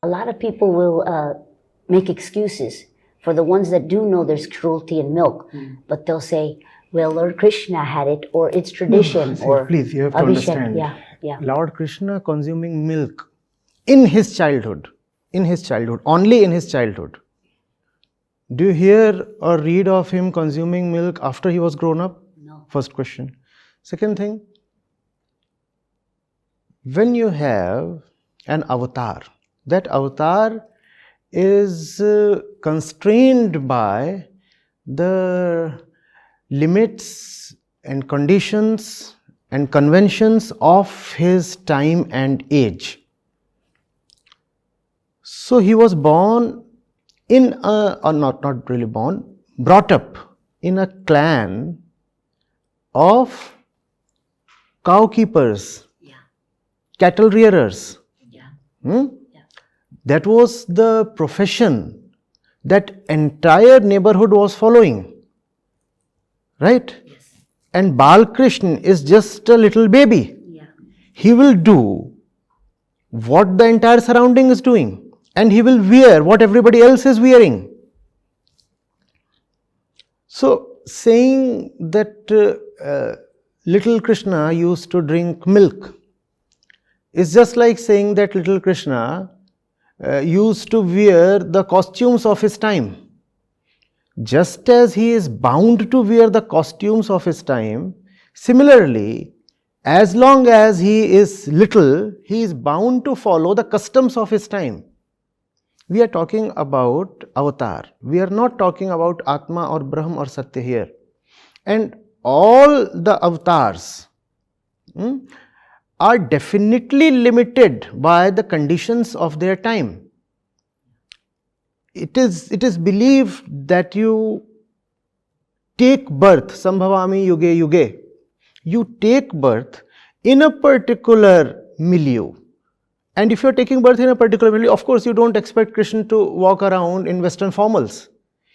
A lot of people will make excuses for the ones that do know there's cruelty in milk, but they'll say, well, Lord Krishna had it, or it's tradition, or please, you have to Abhishek. understand. Yeah. Lord Krishna consuming milk in his childhood, only in his childhood. Do you hear or read of him consuming milk after he was grown up? No. First question. Second thing, when you have an avatar, that avatar is constrained by the limits and conditions and conventions of his time and age. So he was born in a, or not really born, brought up in a clan of cow keepers, cattle rearers. That was the profession that entire neighborhood was following, right? Yes. And Balkrishna is just a little baby. He will do what the entire surrounding is doing, and he will wear what everybody else is wearing. So saying that little Krishna used to drink milk is just like saying that little Krishna used to wear the costumes of his time. Just as he is bound to wear the costumes of his time, similarly, as long as he is little, he is bound to follow the customs of his time. We are talking about avatar. We are not talking about Atma or Brahm or Satya here. And all the avatars are definitely limited by the conditions of their time. It is believed that you take birth, Sambhavami Yuge Yuge, you take birth in a particular milieu. And if you are taking birth in a particular milieu, of course you don't expect Krishna to walk around in Western formals.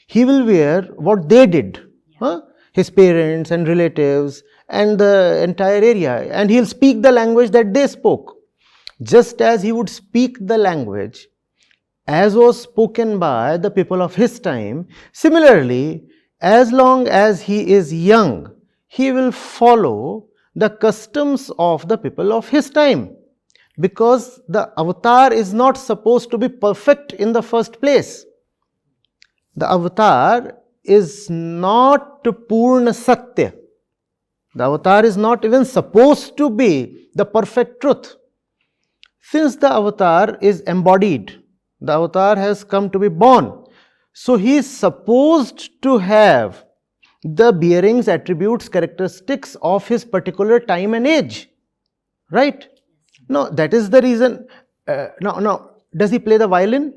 He will wear what they did, his parents and relatives and the entire area, and he'll speak the language that they spoke. Just as he would speak the language as was spoken by the people of his time, similarly, as long as he is young, he will follow the customs of the people of his time, because the avatar is not supposed to be perfect in the first place. The avatar is not Purna Satya. The avatar is not even supposed to be the perfect truth. Since the avatar is embodied, the avatar has come to be born, so he is supposed to have the bearings, attributes, characteristics of his particular time and age, right? No, that is the reason. Now, does he play the violin?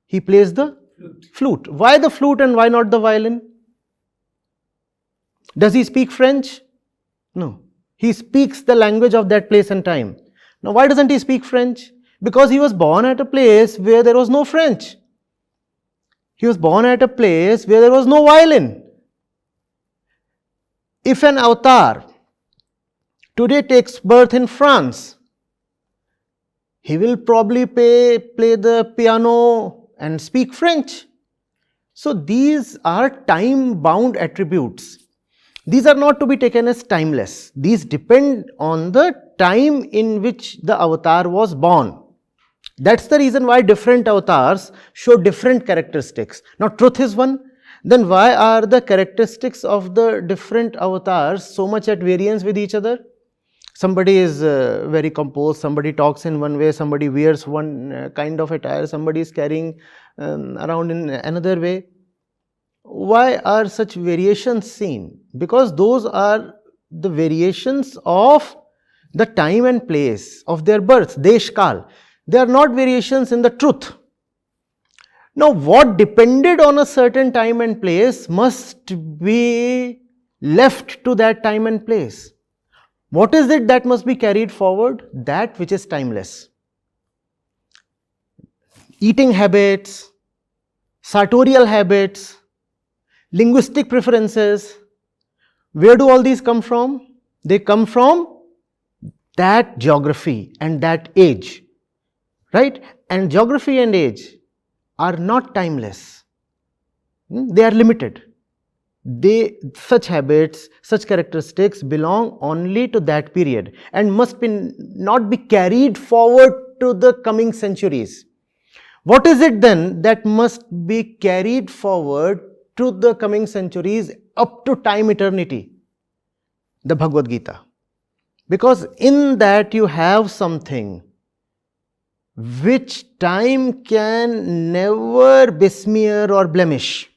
He plays the flute. Why the flute and why not the violin? Does he speak French? No. He speaks the language of that place and time. Now, why doesn't he speak French? Because he was born at a place where there was no French. He was born at a place where there was no violin. If an avatar today takes birth in France, he will probably play the piano and speak French. So these are time-bound attributes. These are not to be taken as timeless. These depend on the time in which the avatar was born. That's the reason why different avatars show different characteristics. Now, truth is one. Then why are the characteristics of the different avatars so much at variance with each other? Somebody is very composed, somebody talks in one way, somebody wears one kind of attire, somebody is carrying around in another way. Why are such variations seen? Because those are the variations of the time and place of their birth, Desh Kal. They are not variations in the truth. Now, what depended on a certain time and place must be left to that time and place. What is it that must be carried forward? That which is timeless. Eating habits, sartorial habits, linguistic preferences. Where do all these come from? They come from that geography and that age. right? And geography and age are not timeless. They are limited. Such habits, such characteristics belong only to that period and must not be carried forward to the coming centuries. What is it then that must be carried forward to the coming centuries up to time eternity? The Bhagavad Gita. Because in that you have something which time can never besmear or blemish.